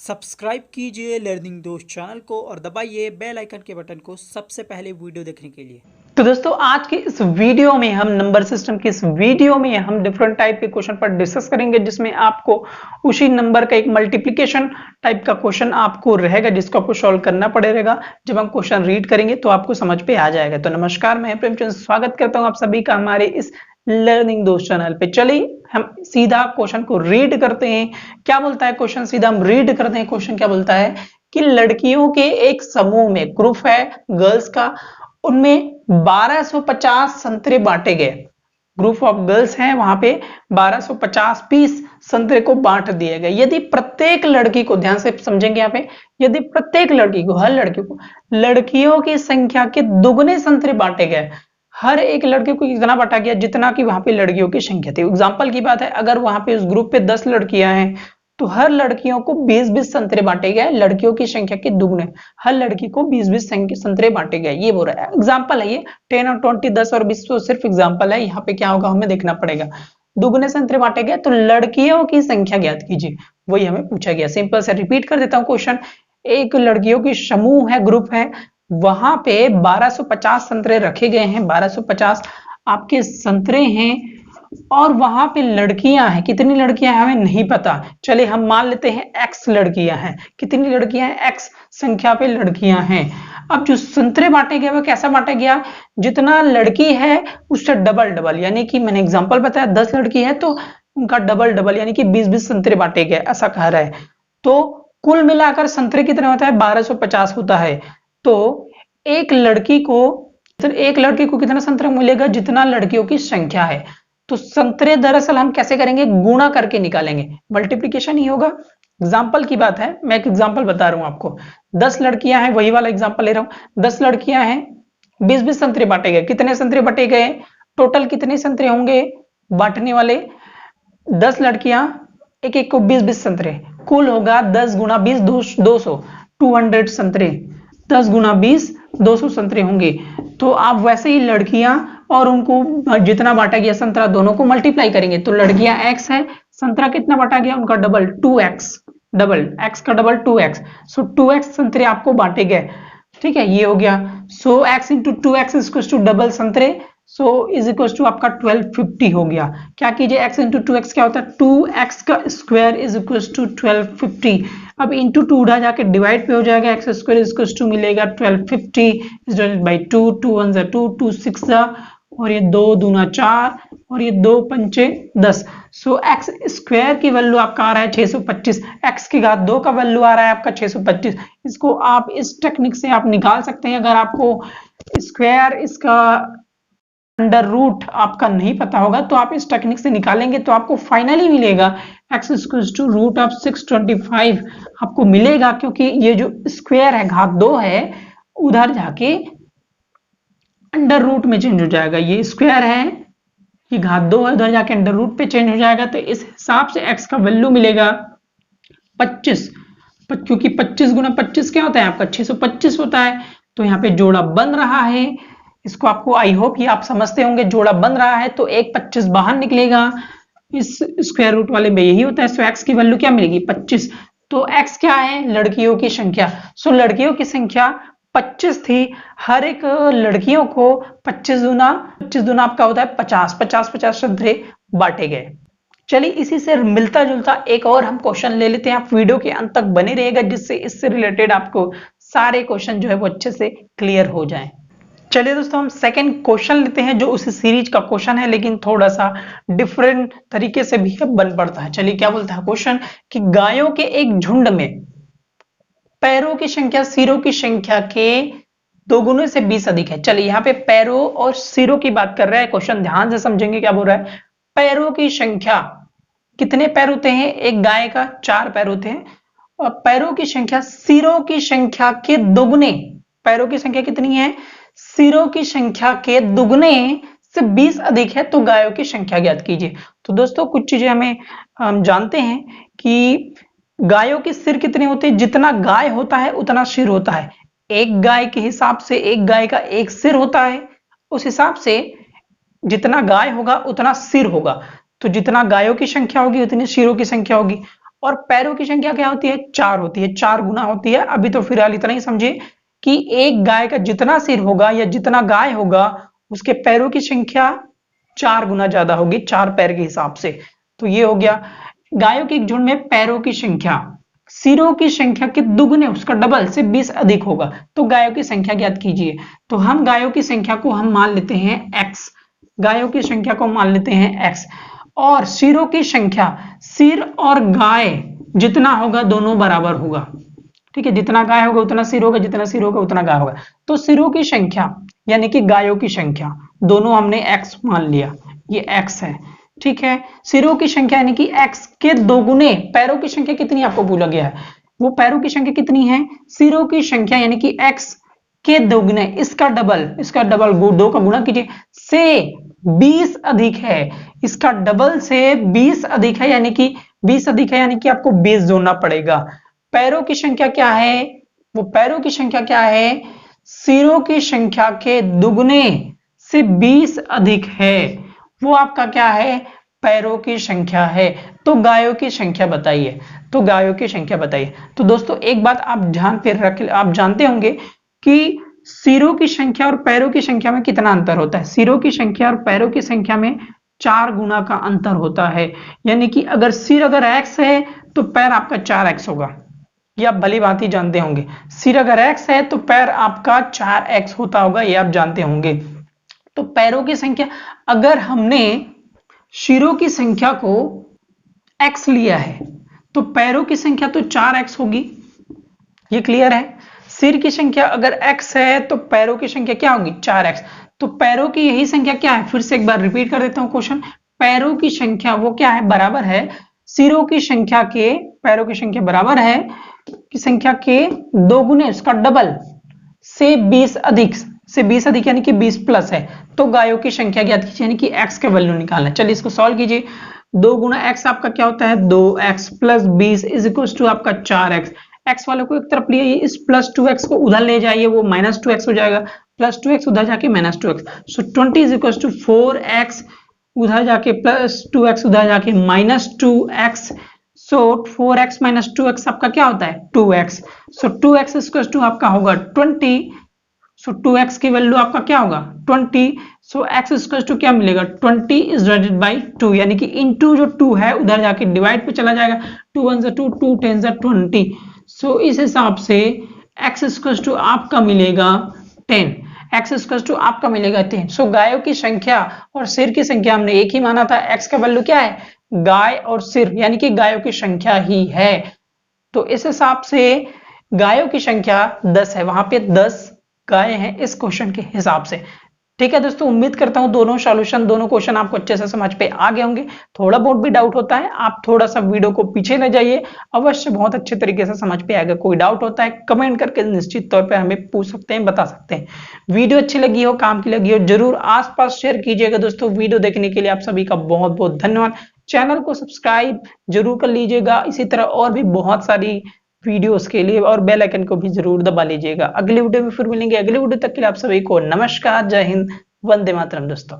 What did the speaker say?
Subscribe कीजिए learning दोस्त channel को और दबाइए बेल आइकन के बटन को सबसे पहले वीडियो देखने के लिए। तो दोस्तों आज के इस वीडियो में हम नंबर सिस्टम की इस वीडियो में हम डिफरेंट टाइप के क्वेश्चन पर डिस्कस करेंगे, जिसमें आपको उसी नंबर का एक मल्टीप्लिकेशन टाइप का क्वेश्चन आपको रहेगा, जिसको आपको सॉल्व करना पड़ेगा। जब हम क्वेश्चन रीड करेंगे तो आपको समझ पे आ जाएगा। तो नमस्कार, मैं प्रेमचंद स्वागत करता हूं आप सभी का हमारे इस लर्निंग दोस्त चैनल पे। चलिए हम सीधा क्वेश्चन को रीड करते हैं। क्या बोलता है क्वेश्चन, सीधा हम रीड करते हैं। क्वेश्चन क्या बोलता है कि लड़कियों के एक समूह में, ग्रुप है गर्ल्स का, उनमें 1250 संतरे बांटे गए। ग्रुप ऑफ गर्ल्स हैं, वहां पे 1250 पीस संतरे को बांट दिए गए। यदि प्रत्येक लड़की को, ध्यान से समझेंगे यहाँ पे, यदि प्रत्येक लड़की को, हर लड़की को लड़कियों की संख्या के दुगने संतरे बांटे गए, हर एक लड़के को इतना बांटा गया जितना कि वहां पे लड़कियों की संख्या थी। एग्जाम्पल की बात है, अगर वहां पे उस ग्रुप पे 10 लड़कियां हैं तो हर लड़कियों को 20-20 संतरे बांटे गए, लड़कियों की संख्या के दुगने, हर लड़की को 20-20 संतरे बांटे गए। ये बोल रहा है, एग्जाम्पल है ये। 10 और 20, 10 और 20 तो सिर्फ एग्जाम्पल है। यहाँ पे क्या होगा हमें देखना पड़ेगा। दुगने संतरे बांटे गए तो लड़कियों की संख्या ज्ञात कीजिए, वही हमें पूछा गया। सिंपल से रिपीट कर देता हूँ क्वेश्चन। एक लड़कियों की समूह है, ग्रुप है, वहां पे 1250 संतरे रखे गए हैं। 1250 आपके संतरे हैं और वहां पे लड़कियां हैं। कितनी लड़कियां हैं हमें नहीं पता। चलिए हम मान लेते हैं x लड़कियां हैं। कितनी लड़कियां हैं? x संख्या पे लड़कियां हैं। अब जो संतरे बांटे गए वो कैसा बांटा गया? जितना लड़की है उससे डबल डबल, यानी कि मैंने एग्जांपल बताया 10 लड़की है तो उनका डबल डबल, यानी कि 20-20 संतरे बांटे गए, ऐसा कह रहा है। तो कुल मिलाकर संतरे कितने होता है? 1250 होता है। तो एक लड़की को कितना संतरा मिलेगा? जितना लड़कियों की संख्या है। तो संतरे दरअसल हम कैसे करेंगे? गुणा करके निकालेंगे, मल्टीप्लिकेशन ही होगा। एग्जाम्पल की बात है, मैं एक एग्जाम्पल बता रहा हूं आपको। 10 लड़कियां हैं, वही वाला एग्जाम्पल ले रहा हूं। 10 लड़कियां हैं, 20-20 संतरे बांटे गए। कितने संतरे बांटे गए? टोटल कितने संतरे होंगे बांटने वाले? 10 लड़कियां, एक एक को 20-20 संतरे, कुल होगा 10 गुना 20 200, 200 संतरे। 10 गुना 20 200 संतरे होंगे। तो आप वैसे ही लड़कियां और उनको जितना बांटा गया संतरा, दोनों को मल्टीप्लाई करेंगे तो लड़कियां x है, संतरा कितना बांटा गया? उनका डबल, 2x, डबल x का डबल 2x। सो 2x संतरे आपको बांटे गए। ठीक है, ये हो गया। So x into 2x is two double संतरे, सो इज इक्वल टू आपका 1250 हो गया। क्या कीजिए, x इंटू 2x क्या होता है? 2x का स्क्वायर इज इक्वल टू 1250। अब इंटू 2 उड़ा जाके डिवाइड पे हो जाएगा, x square is equal to मिलेगा 1250 इज डिवाइडेड बाई 2, 2 1 जा 2, 2 6 जा, और ये 2 दूना 4 और ये 2 पंचे 10। सो एक्स स्क्वायर की वैल्यू आपका आ रहा है 625, एक्स की घात 2 का वैल्यू आ रहा है आपका 625। इसको आप इस टेक्निक से आप निकाल सकते हैं। अगर आपको स्क्वायर, इसका अंडर रूट आपका नहीं पता होगा तो आप इस टेक्निक से निकालेंगे तो आपको फाइनली मिलेगा x equal to root of 625 आपको मिलेगा, क्योंकि ये जो स्क्वायर है, घात 2 है, उधर जाके अंडर रूट में चेंज हो जाएगा। ये स्क्वायर है, ये घात 2 है, उधर जाके अंडर रूट पे चेंज हो जाएगा। तो इस हिसाब से x का वैल्यू मिलेगा 25, क्योंकि 25 गुना 25 क्या होता है आपका? 625 होता है। तो यहाँ पे जोड़ा बन रहा है। इसको आपको, आई होप ये आप समझते होंगे, जोड़ा बन रहा है तो एक 25 बाहर निकलेगा। इस स्क्वायर रूट वाले में यही होता है। सो x की वैल्यू क्या मिलेगी? 25। तो x क्या है? लड़कियों की संख्या। सो लड़कियों की संख्या 25 थी। हर एक लड़कियों को 25 दूना आपका होता है 50, 50 संतरे बांटे गए। चलिए इसी से मिलता जुलता एक और हम क्वेश्चन ले लेते हैं। आप वीडियो के अंत तक बने रहिएगा, जिससे इससे रिलेटेड आपको सारे क्वेश्चन जो है वो अच्छे से क्लियर हो जाएं। चलिए दोस्तों, हम सेकंड क्वेश्चन लेते हैं, जो उसी सीरीज का क्वेश्चन है लेकिन थोड़ा सा डिफरेंट तरीके से भी बन पड़ता है। चलिए क्या बोलता है क्वेश्चन कि गायों के एक झुंड में पैरों की संख्या सिरों की संख्या के दोगुने से 20 अधिक है। चलिए यहाँ पे पैरों और सिरों की बात कर रहा है क्वेश्चन, ध्यान से समझेंगे क्या बोल रहा है। पैरों की संख्या, कितने पैर होते हैं एक गाय का? 4 पैर होते हैं। और पैरों की संख्या सिरों की संख्या के दोगुने, पैरों की संख्या कितनी है? सिरों की संख्या के दुगने से 20 अधिक है, तो गायों की संख्या ज्ञात कीजिए। तो दोस्तों कुछ चीजें हम जानते हैं कि गायों के सिर कितने होते हैं? जितना गाय होता है उतना सिर होता है। एक गाय के हिसाब से एक गाय का एक सिर होता है, उस हिसाब से जितना गाय होगा उतना सिर होगा। तो जितना गायों की संख्या होगी उतनी सिरों की संख्या होगी। और पैरों की संख्या क्या होती है? 4 होती है, 4 गुना होती है। अभी तो फिलहाल इतना ही समझे कि एक गाय का जितना सिर होगा या जितना गाय होगा उसके पैरों की संख्या 4 गुना ज्यादा होगी, 4 पैर के हिसाब से। तो ये हो गया। गायों के एक झुंड में पैरों की संख्या सिरों की संख्या के दुगने, उसका डबल से 20 अधिक होगा, तो गायों की संख्या ज्ञात कीजिए। तो हम गायों की संख्या को हम मान लेते हैं x, गायों की संख्या को मान लेते हैं x, और सिरों की संख्या, सिर और गाय जितना होगा दोनों बराबर होगा, ठीक है। जितना गाय होगा उतना सिर होगा, जितना सिर होगा उतना गाय होगा। तो सिरों की संख्या यानी कि गायों की संख्या दोनों हमने x मान लिया, ये x है, ठीक है। सिरों की संख्या यानी कि x के दोगुने, पैरों की संख्या कितनी आपको बोला गया है, वो पैरों की संख्या कितनी है? सिरों की संख्या यानी कि x के दोगुने, इसका डबल, दो का गुणा कीजिए से 20 अधिक है, इसका डबल से 20 अधिक है, यानी कि 20 अधिक है यानी कि आपको 20 जोड़ना पड़ेगा। पैरों की संख्या क्या है? वो पैरों की संख्या क्या है? सिरों की संख्या के दुगने से 20 अधिक है, वो आपका क्या है? पैरों की संख्या है। तो गायों की संख्या बताइए, तो गायों की संख्या बताइए। तो दोस्तों एक बात आप ध्यान पे रख, आप जानते होंगे कि सिरों की संख्या और पैरों की संख्या में कितना अंतर होता है। सिरों की संख्या और पैरों की संख्या में 4 गुना का अंतर होता है, यानी कि अगर सिर अगर x है तो पैर आपका 4x होगा, ये आप भली भांति जानते होंगे। सिर अगर x है तो पैर आपका 4x होता होगा, ये आप जानते होंगे। तो पैरों की संख्या, अगर हमने सिरों की संख्या को x लिया है तो पैरों की संख्या तो 4x होगी, ये क्लियर है। सिर की संख्या अगर x है तो पैरों की संख्या क्या होगी? 4x। तो पैरों की यही संख्या क्या है? फिर से एक बार रिपीट कर देता हूं क्वेश्चन। पैरों की संख्या वो क्या है? बराबर है सिरों की संख्या के, पैरों की संख्या बराबर है की संख्या के दोगुने, उसका डबल से 20 अधिक, से 20 अधिक यानी कि 20 प्लस है। तो गायों की संख्या ज्ञात कीजिए, यानी कि x का वैल्यू निकालना है। चलिए इसको सॉल्व कीजिए। 2 गुना x आपका क्या होता है? 2x plus 20 is equal to आपका 4x। x वाले को एक तरफ लिए, इस प्लस 2x को उधर ले जाइए, वो माइनस 2x हो जाएगा, प्लस 2x उधर जाके minus 2x। So 20 is equal to 4x, उधर जाके प्लस 2x, उधर जाके माइनस 2x। सो 4x माइनस 2x आपका क्या होता है? 2x। So 2x equal to आपका होगा 20। सो 2x की वैल्यू आपका क्या होगा? 20। सो x इक्वल टू क्या मिलेगा? 20 इज डिवाइडेड बाई 2, यानी कि इनटू जो 2 है उधर जाके डिवाइड पे चला जाएगा। 2 1 2, 2 10 20। सो इस हिसाब से x इक्वल टू आपका मिलेगा 10, x इक्वल टू आपका मिलेगा 10। सो गायों की संख्या और सिर की संख्या हमने एक ही माना था, x का वैल्यू क्या है? गाय और सिर, यानी कि गायों की संख्या ही है। तो इस हिसाब से गायों की संख्या 10 है, वहां पे 10 गाय हैं इस क्वेश्चन के हिसाब से। ठीक है दोस्तों, उम्मीद करता हूं दोनों सॉल्यूशन, दोनों क्वेश्चन आपको अच्छे से समझ पे आ गए होंगे। थोड़ा बहुत भी डाउट होता है, आप थोड़ा सा वीडियो को पीछे ले जाइए, अवश्य बहुत अच्छे तरीके से समझ पे आएगा। कोई डाउट होता है कमेंट करके निश्चित तौर पे हमें पूछ सकते हैं, बता सकते हैं। वीडियो अच्छी लगी हो, काम की लगी हो, जरूर आसपास शेयर कीजिएगा। दोस्तों वीडियो देखने के लिए आप सभी का बहुत बहुत धन्यवाद। चैनल को सब्सक्राइब जरूर कर लीजिएगा, इसी तरह और भी बहुत सारी वीडियोस के लिए, और बेल आइकन को भी जरूर दबा लीजिएगा। अगले वीडियो में फिर मिलेंगे, अगले वीडियो तक के लिए आप सभी को नमस्कार, जय हिंद, वंदे मातरम दोस्तों।